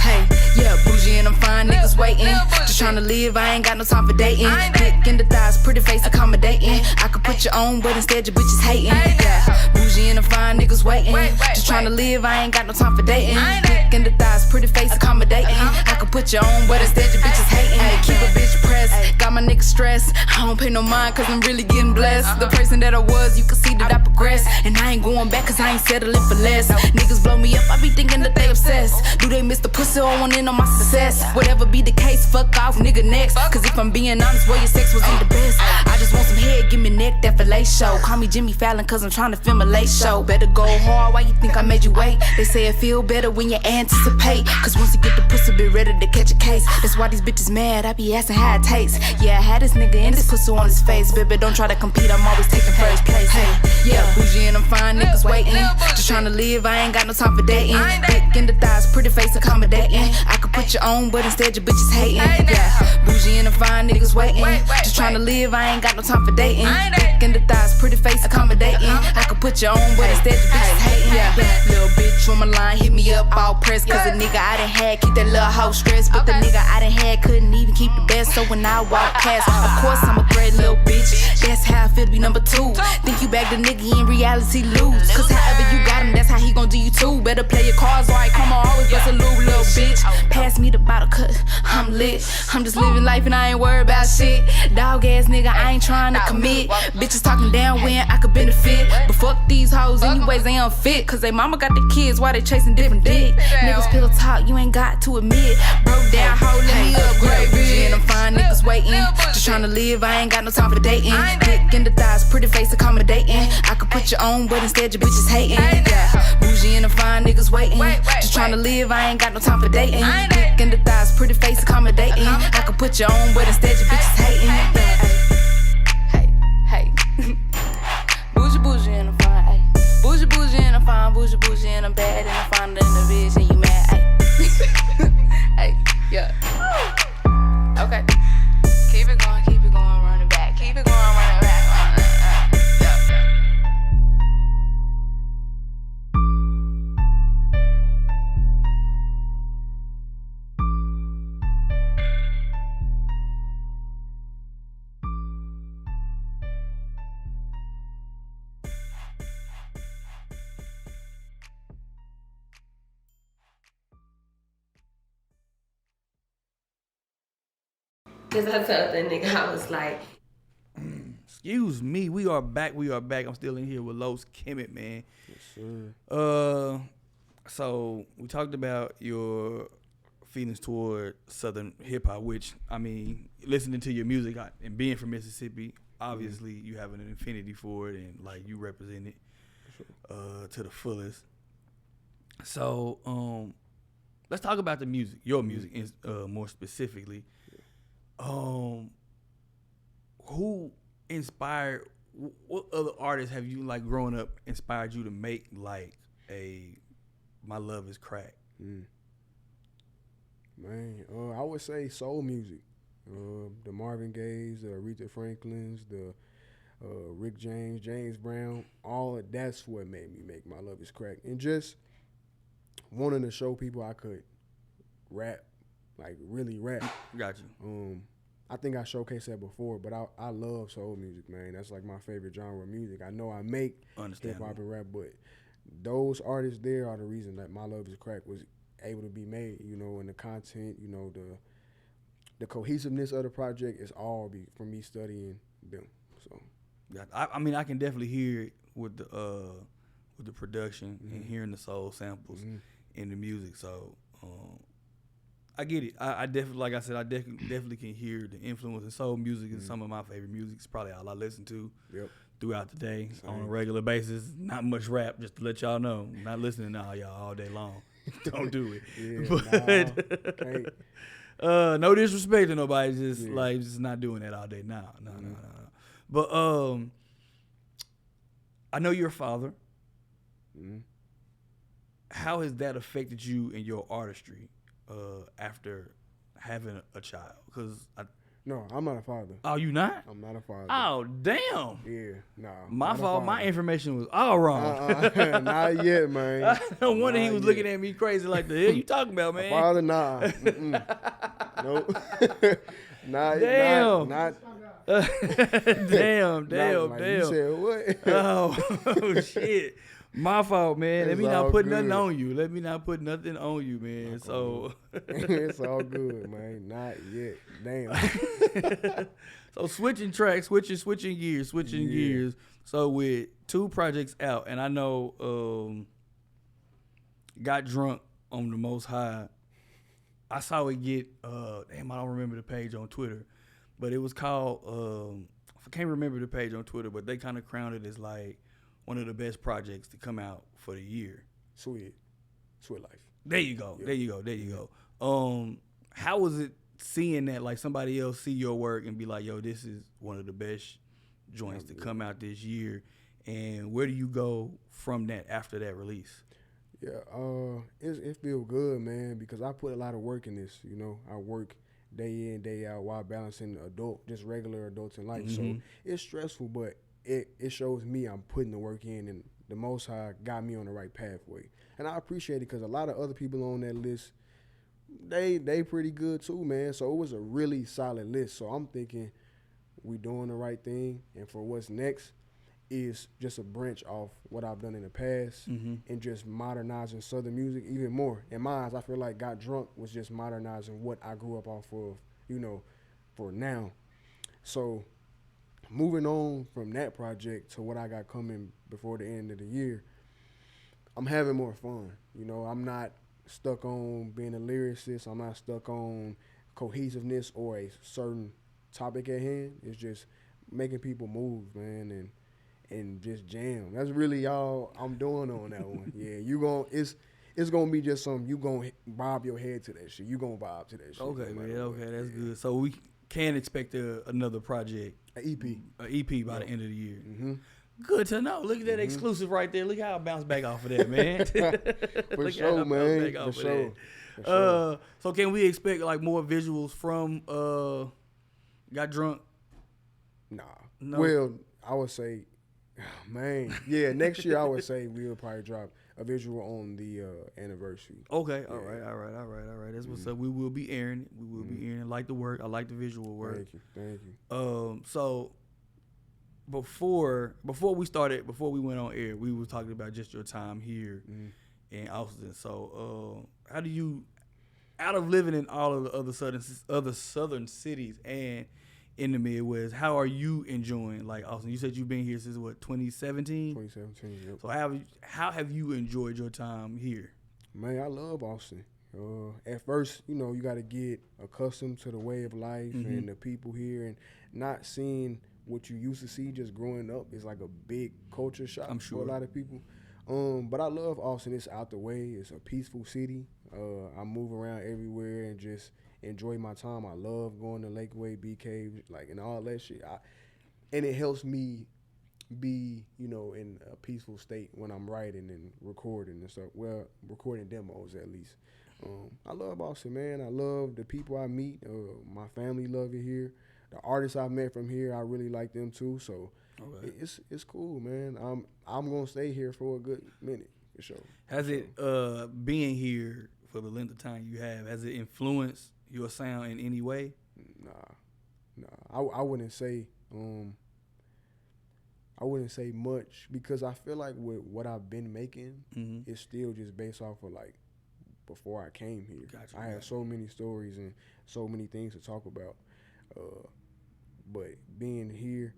Hey, yeah, bougie and I'm fine, niggas waiting. Just tryna live, I ain't got no time for dating. Dick in the thighs, pretty face accommodating. I could put you on, but instead your bitches hating. Yeah, bougie and I'm fine, niggas waiting. Just tryna live, I ain't got no time for dating. Dick in the thighs, pretty face accommodating. I could put you on, but instead your bitches hating. Keep a bitch pressed, got my niggas stressed. I don't pay no mind, cause I'm really getting blessed. The person that I was, you can see that I progressed. And I ain't going back, cause I ain't settling for less. Niggas blow me up, I be thinking that they obsessed. Do they miss the pussy or want in on my success? Whatever be the case, fuck off, nigga, next. Cause if I'm being honest, boy, your sex wasn't the best. I just want some head, give me neck, that fillet show. Call me Jimmy Fallon, cause I'm trying to film a late show. Better go hard, why you think I made you wait? They say it feel better when you anticipate. Cause once you get the pussy, be ready to catch a case. That's why these bitches mad, I be asking how it tastes. Yeah, I had this nigga and this pussy on his face. Baby, don't try to compete, I'm always taking first place. Hey, yeah, Boujie and I'm fine, niggas waiting. Just trying to live, I ain't got no time for dating. Dick in the thighs, pretty face accommodating. I could put you on, but instead your bitches hating. Yeah, Boujie and I'm fine, niggas waiting. Just trying to live, I ain't got no time for dating. Dick in the thighs, pretty face accommodating. I could put you on, but instead your bitches hating. Yeah, little bitch on my line, hit me up all pressed. Cause the nigga I done had, keep that little hoe stressed. But the nigga I done had couldn't even keep the best. So when I walk past, of course I'm a threat, little bitch. That's how I feel to be number two. Think you back the nigga, in reality lose. Cause however you got him, that's how he gon' do you too. Better play your cards right, come on, always bust a lube, little bitch. Pass me the bottle, cause I'm lit. I'm just living life and I ain't worried about shit. Dog ass nigga, I ain't trying to commit. Bitches talking down when I could benefit. But fuck these hoes, anyways they unfit. Cause they mama got the kids, why they chasing different dick? Niggas pillow talk, you ain't got to admit. Broke down, hoe, let me upgrade, bitch. And I'm fine, niggas waiting. Just trying to live, I ain't got no time for dating. Dick in the thighs, pretty face accommodating. I could put you on, but instead your bitches hating. Yeah, Boujie and I'm fine, niggas waiting. Just trying to live, I ain't got no time for dating. Dick in the thighs, pretty face accommodating. I could put you on, but instead your bitches hating. Hey, Boujie and I'm fine. Ay. Boujie and I'm fine. Boujie and I'm bad and I'm fine in the bitch and you mad. Hey, yeah. Okay. Keep it going, run it back. Keep it going, run it back. Cause I told that nigga, I was like, excuse me, we are back. I'm still in here with Los Kemet, man. Yes, sir. So we talked about your feelings toward Southern hip hop, which, I mean, listening to your music and being from Mississippi, obviously you have an affinity for it and like you represent it to the fullest. So let's talk about the music, your music, more specifically. Who inspired? What other artists have you like growing up inspired you to make like a "My Love Is Crack"? Man, I would say soul music. The Marvin Gayes, the Aretha Franklins, the Rick James, James Brown. All of that's what made me make "My Love Is Crack," and just wanting to show people I could rap, like really rap. Got you. I think I showcased that before, but I love soul music, man. That's like my favorite genre of music. I know I make hip hop and rap, but those artists there are the reason that "My Love Is Crack" was able to be made. You know, and the content, you know, the cohesiveness of the project is all from me studying them. So, yeah, I mean, I can definitely hear it with the production and hearing the soul samples in the music. So. I get it. I definitely, like I said, I definitely can hear the influence. And soul music is some of my favorite music. It's probably all I listen to throughout the day on a regular basis. Not much rap, just to let y'all know. I'm not listening to all y'all all day long. Don't do it. No disrespect to nobody. Just not doing that all day. No. But I know you're a father. How has that affected you in your artistry? After having a child, no, I'm not a father. Oh, you not? I'm not a father. Oh, damn. Yeah, nah. My fault. My information was all wrong. Not yet, man. No wonder he was looking at me crazy. Like, the hell you talking about, man? A father, nah. Nope. Damn. Not. Damn. You said what? Oh shit. My fault, man. Let It's me not all put good. nothing on you. Let me not put nothing on you, man. So it's all good, man. Not yet. Damn. So switching tracks, switching gears. So with 2 projects out, and I know Got Drunk on the Most High. I saw it get damn, I don't remember the page on Twitter, but it was called I can't remember the page on Twitter, but they kind of crowned it as like one of the best projects to come out for the year. Sweet life. There you go. Yeah. There you go. How was it seeing that, like, somebody else see your work and be like, yo, this is one of the best joints to come out this year, and where do you go from that after that release? Yeah, it feels good, man, because I put a lot of work in this. You know, I work day in, day out while balancing just regular adults in life. So it's stressful, but it shows me I'm putting the work in, and the Most High got me on the right pathway. And I appreciate it because a lot of other people on that list, they pretty good too, man. So it was a really solid list. So I'm thinking we doing the right thing, and for what's next is just a branch off what I've done in the past and just modernizing Southern music even more. In my eyes, I feel like Got Drunk was just modernizing what I grew up off of, you know, for now. So moving on from that project to what I got coming before the end of the year, I'm having more fun. You know, I'm not stuck on being a lyricist. I'm not stuck on cohesiveness or a certain topic at hand. It's just making people move, man, and just jam. That's really all I'm doing on that one. Yeah, it's gonna be just something you gonna bob your head to that shit. You gonna vibe to that shit. Okay, man. Okay, that's good. So we can expect another project, an EP by the end of the year. Good to know. Look at that exclusive right there. Look how I bounce back off of that, man. For sure, man. For sure. So can we expect like more visuals from Got Drunk? Nah. No. Well, I would say, man, yeah. Next year, I would say we'll probably drop a visual on the anniversary. Okay. All right. That's what's up. We will be airing it. We will be airing it. I like the work. I like the visual work. Thank you. So before we went on air, we were talking about just your time here in Austin. So how do you, out of living in all of the other southern cities and in the Midwest, how are you enjoying like Austin? You said you've been here since what, 2017? 2017. Yep. So how have you enjoyed your time here? Man, I love Austin. At first, you know, you got to get accustomed to the way of life and the people here, and not seeing what you used to see just growing up is like a big culture shock for a lot of people. But I love Austin. It's out the way. It's a peaceful city. I move around everywhere and just enjoy my time. I love going to Lakeway, BK, like, and all that shit. And it helps me be, you know, in a peaceful state when I'm writing and recording and stuff. Well, recording demos at least. I love Austin, man. I love the people I meet. My family love it here. The artists I've met from here, I really like them too. So it's cool, man. I'm gonna stay here for a good minute for sure. Has it being here for the length of time you have, has it influenced your sound in any way? Nah. I wouldn't say much, because I feel like with what I've been making, it's still just based off of like before I came here. I had so many stories and so many things to talk about. But being here,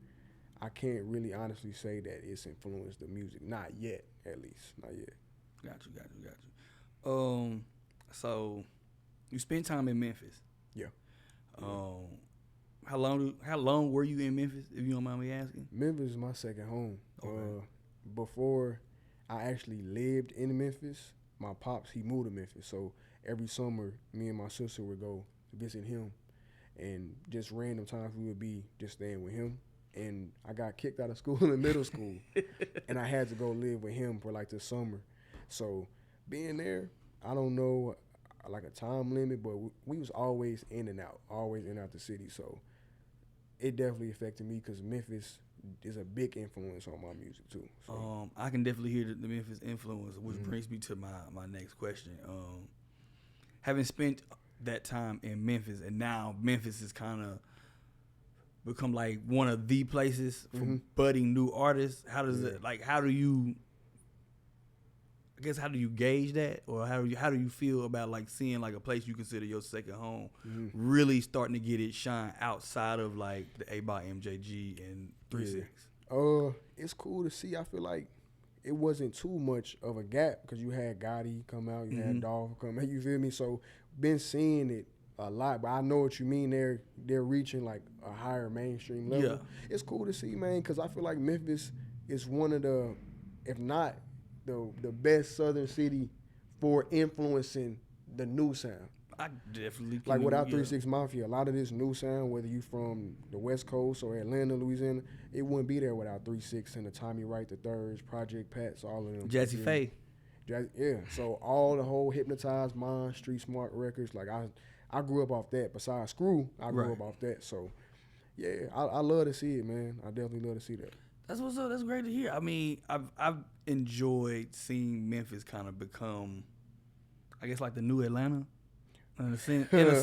I can't really honestly say that it's influenced the music. Not yet, at least. Not yet. Got you. So you spent time in Memphis. Yeah. How long were you in Memphis, if you don't mind me asking? Memphis is my second home. Okay. Before I actually lived in Memphis, my pops, he moved to Memphis. So every summer, me and my sister would go visit him. And just random times we would be just staying with him. And I got kicked out of school in middle school. And I had to go live with him for like the summer. So being there, I don't know like a time limit, but we was always in and out the city. So it definitely affected me, because Memphis is a big influence on my music too. So. I can definitely hear the Memphis influence, which brings me to my next question. Having spent that time in Memphis, and now Memphis has kind of become like one of the places for budding new artists. How does it, like, how do you guess how do you gauge that, or how do you feel about like seeing like a place you consider your second home really starting to get its shine outside of like the A-Bot, MJG, and 3-6? It's cool to see. I feel like it wasn't too much of a gap because you had Gotti come out, you had Dolph come out. You feel me? So been seeing it a lot, but I know what you mean. They're reaching like a higher mainstream level. Yeah. It's cool to see, man, because I feel like Memphis is one of the, if not the best southern city for influencing the new sound. I definitely can, like without 3-6 Mafia, a lot of this new sound, whether you from the West Coast or Atlanta, Louisiana, it wouldn't be there without 3-6 and the Tommy Wright the Thirds, Project Pats, all of them. Jazzy Faye. Yeah. So all the whole Hypnotized Mind, Street Smart records, like I grew up off that. Besides Screw, I grew up off that. So yeah, I love to see it, man. I definitely love to see that. That's what's up. That's great to hear. I mean, I've enjoyed seeing Memphis kind of become, I guess, like the new Atlanta. In a sense, yeah, like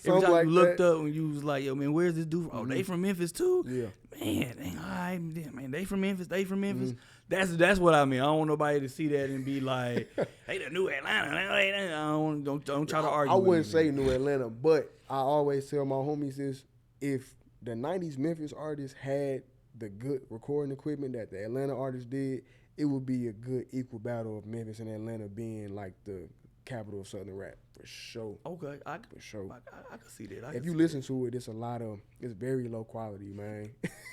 every time like you looked that. up and you was like, yo, man, where's this dude from? Oh, they from Memphis too? Yeah. Man, all right, man, they from Memphis. That's what I mean. I don't want nobody to see that and be like, hey, the new Atlanta. Don't try to argue. I with wouldn't me, say man. new Atlanta, but I always tell my homies this: if the 90s Memphis artists had the good recording equipment that the Atlanta artists did, it would be a good equal battle of Memphis and Atlanta being like the capital of Southern rap for sure. Okay, for sure. I can see that. If you listen to it, it's very low quality, man.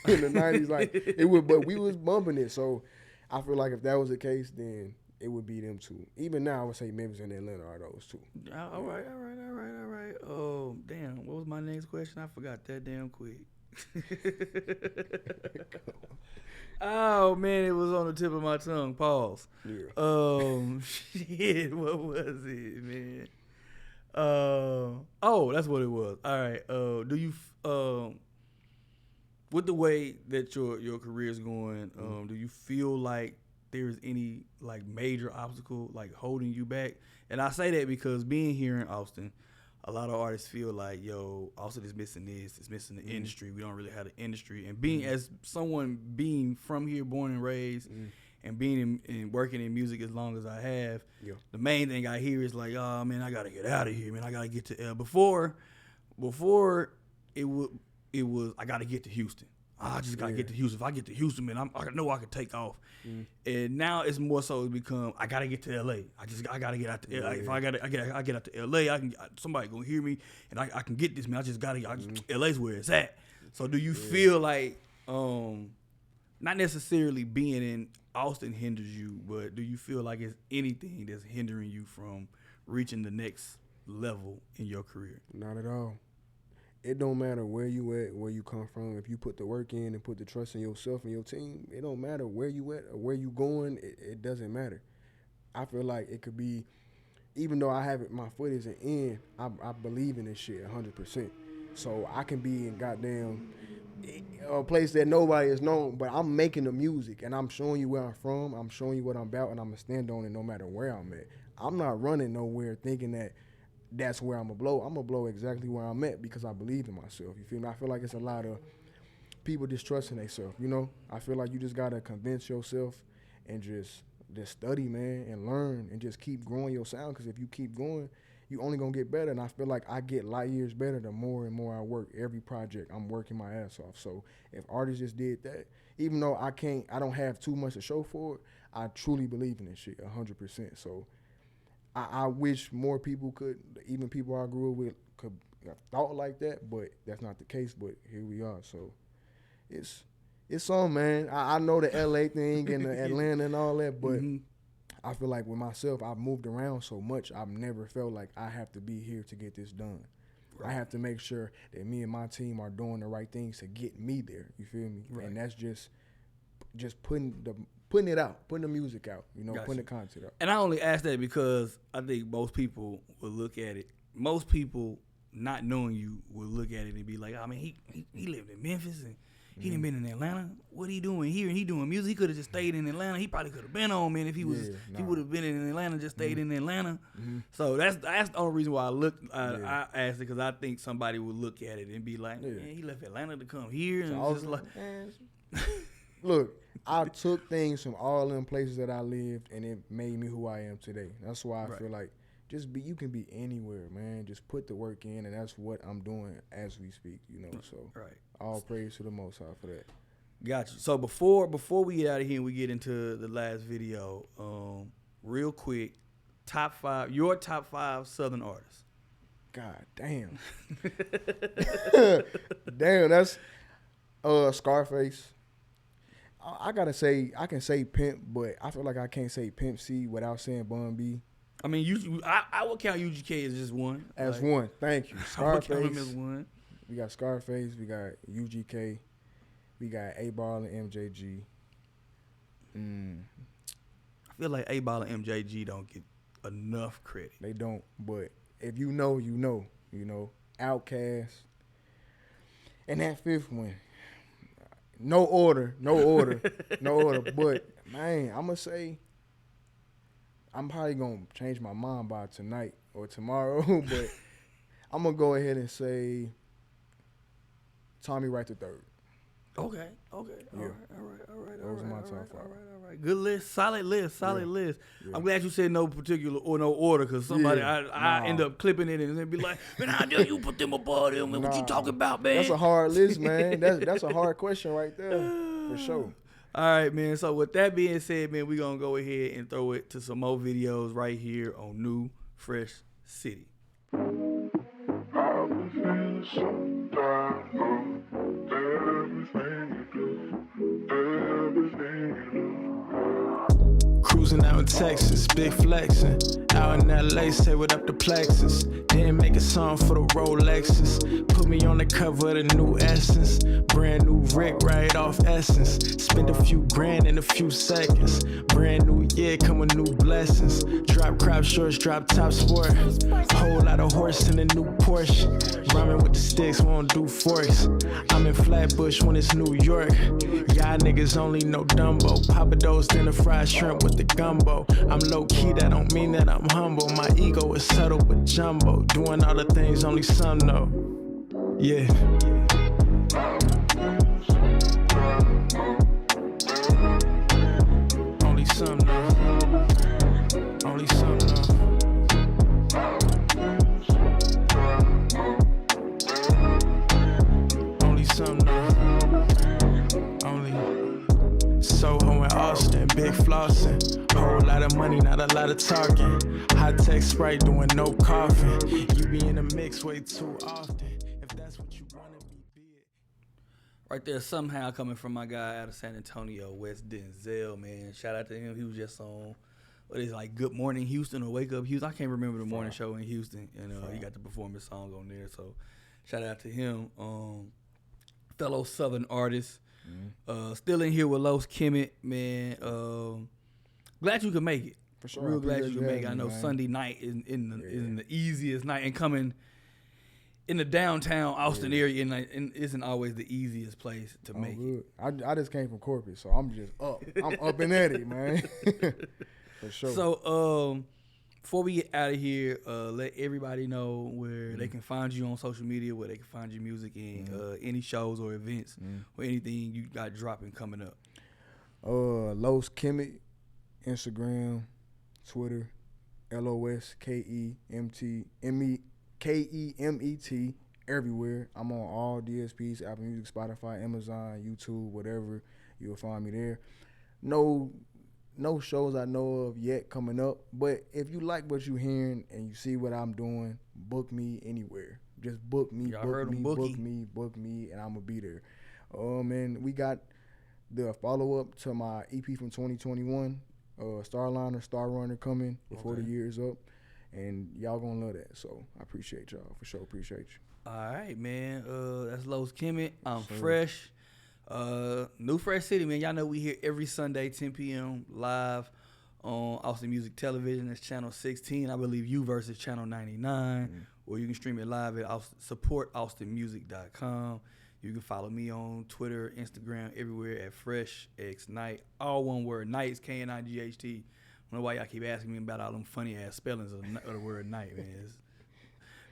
In the 90s, like it would, but we was bumping it. So I feel like if that was the case, then it would be them two. Even now, I would say Memphis and Atlanta are those two. All right. Oh, damn. What was my next question? I forgot that damn quick. Oh man, it was on the tip of my tongue. Pause. Yeah. Shit, what was it, man? Oh, that's what it was. All right. Do you with the way that your career is going, do you feel like there's any like major obstacle like holding you back? And I say that because being here in Austin, a lot of artists feel like, yo, Austin is missing this, it's missing the industry. We don't really have the industry. And being as someone being from here, born and raised, and being in working in music as long as I have, the main thing I hear is like, oh man, I gotta get out of here, man. I gotta get to L. Before it was I gotta get to Houston. I just gotta get to Houston. If I get to Houston, man, I know I can take off. And now it's more so become I gotta get to LA. I gotta get out to LA. If I get out to LA, somebody gonna hear me, and I can get this, man. LA's where it's at. So do you feel like not necessarily being in Austin hinders you, but do you feel like it's anything that's hindering you from reaching the next level in your career? Not at all. It don't matter where you at, where you come from. If you put the work in and put the trust in yourself and your team, it don't matter where you at or where you going. It doesn't matter. I feel like it could be, even though I have it, my foot isn't in, I believe in this shit 100%. So I can be in goddamn a place that nobody is known, but I'm making the music and I'm showing you where I'm from. I'm showing you what I'm about, and I'm gonna stand on it no matter where I'm at. I'm not running nowhere thinking that that's where I'm gonna blow. I'm gonna blow exactly where I'm at because I believe in myself. You feel me? I feel like it's a lot of people distrusting themselves. You know, I feel like you just gotta convince yourself and just study, man, and learn and just keep growing your sound. Because if you keep going, you only gonna get better. And I feel like I get light years better the more and more I work. Every project, I'm working my ass off. So if artists just did that, even though I don't have too much to show for it, I truly believe in this shit 100%. So I wish more people could, even people I grew up with, could have thought like that, but that's not the case. But here we are. So it's on, man. I know the LA thing and the Atlanta and all that, but I feel like with myself, I've moved around so much, I've never felt like I have to be here to get this done. Right. I have to make sure that me and my team are doing the right things to get me there. You feel me? Right. And that's just putting it out, putting the music out, you know, putting the content out. And I only ask that because I think most people will look at it. Most people not knowing you will look at it and be like, I mean, he lived in Memphis and he done been in Atlanta. What he doing here? And he doing music. He could have just stayed in Atlanta. He probably could have been on, man, if he was. He would have been in Atlanta, just stayed in Atlanta. So that's the only reason why I asked it, because I think somebody would look at it and be like, man, he left Atlanta to come here, and it's just like. look, I took things from all them places that I lived, and it made me who I am today. That's why I feel like you can be anywhere, man. Just put the work in, and that's what I'm doing as we speak, you know. So all praise to the Most High for that. Got you. So before we get out of here and we get into the last video, real quick, your top five Southern artists. God damn. Damn, that's Scarface. I gotta say, I can say Pimp, but I feel like I can't say Pimp C without saying Bun B. I mean, I would count UGK as just one. As one, thank you. I would count him as one. We got Scarface, we got UGK, we got A-Ball and MJG. I feel like A-Ball and MJG don't get enough credit. They don't, but if you know, you know. Outkast. And that fifth one, no order. But, man, I'm going to say, I'm probably going to change my mind by tonight or tomorrow, but I'm going to go ahead and say Tommy Wright III. Okay. Yeah. All right. Those are my top five. All right. Good list. Solid list. Yeah. I'm glad you said no particular or no order, because somebody, I end up clipping it and be like, man, how dare you put them above them? Man, what you talking about, man? That's a hard list, man. That's a hard question right there, for sure. All right, man. So with that being said, man, we're going to go ahead and throw it to some more videos right here on New Fresh City. Cruising out in Texas, big flexing. Out in LA, say what up to Plexus. Didn't make a song for the Rolexes. Put me on the cover of the new Essence. Brand new Rick right off Essence. Spent a few grand in a few seconds. Brand new year, come with new blessings. Drop crop shorts, drop top sport. Whole lot of horse in a new Porsche. Rhyming with the sticks, won't do forks. I'm in Flatbush when it's New York. Y'all niggas only know Dumbo. Papa Do's dinner fried shrimp with the gumbo. I'm low key, that don't mean that I'm humble. My ego is subtle but jumbo. Doing all the things only some know. Yeah. Only some know. Only some know. Only some know. Only Soho and Austin, big flossing. Whole lot of money, not a lot of talking. High tech Sprite doing no coughing. You be in the mix way too often. If that's what you wanna be it. Right there, somehow coming from my guy out of San Antonio, West Denzel, man. Shout out to him. He was just on, what is it, like Good Morning Houston or Wake Up Houston? I can't remember the morning show in Houston, and he got to perform his song on there. So shout out to him. Fellow Southern artist. Still in here with Los Kemet, man. Glad you could make it. For sure. Real glad you could make it. I know man. Sunday night is the easiest night, and coming in the downtown Austin area isn't always the easiest place to make it. I just came from corporate, so I'm just up. I'm up and at it, man. For sure. So before we get out of here, let everybody know where they can find you on social media, where they can find your music, and any shows or events or anything you got dropping coming up. Los Kemet, Instagram, Twitter, LOSKEMET, everywhere. I'm on all DSPs, Apple Music, Spotify, Amazon, YouTube, whatever. You'll find me there. No shows I know of yet coming up, but if you like what you're hearing and you see what I'm doing, book me anywhere. Just book me, book me, and I'm gonna be there. And we got the follow-up to my EP from 2021, Starliner, Star Runner, coming before the year is up, and y'all gonna love that. So I appreciate y'all, for sure. Appreciate you. All right, man. That's Los Kemet. I'm Fresh. New Fresh City, man. Y'all know we here every Sunday, 10 p.m. live on Austin Music Television. That's channel 16. I believe U-verse is channel 99. Or you can stream it live at supportaustinmusic.com. You can follow me on Twitter, Instagram, everywhere at FreshXNight. All one word. Nights, Knight. I don't know why y'all keep asking me about all them funny ass spellings of the word night, man.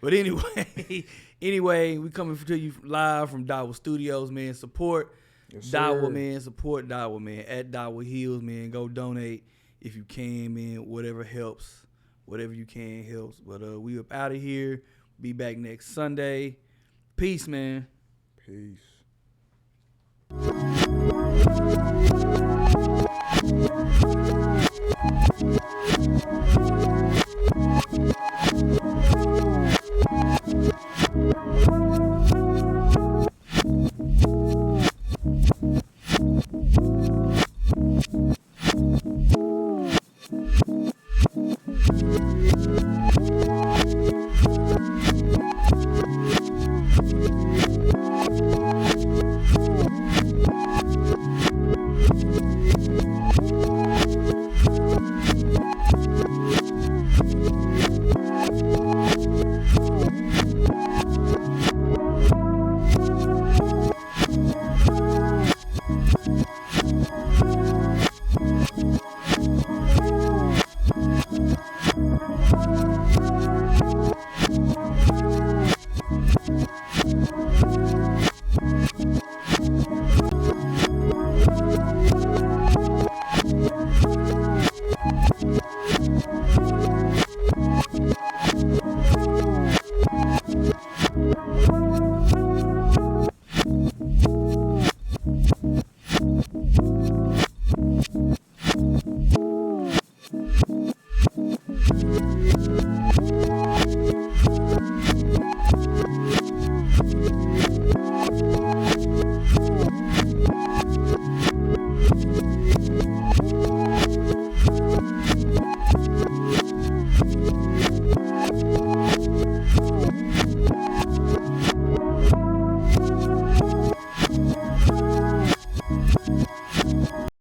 But anyway, we coming to you live from Dawah Studios, man. Support Yes, Dawa, sir. man. Support Dawa, man. At Dawa Heals, man. Go donate if you can, man. Whatever helps. Whatever you can helps. But we up out of here. Be back next Sunday. Peace, man. Peace.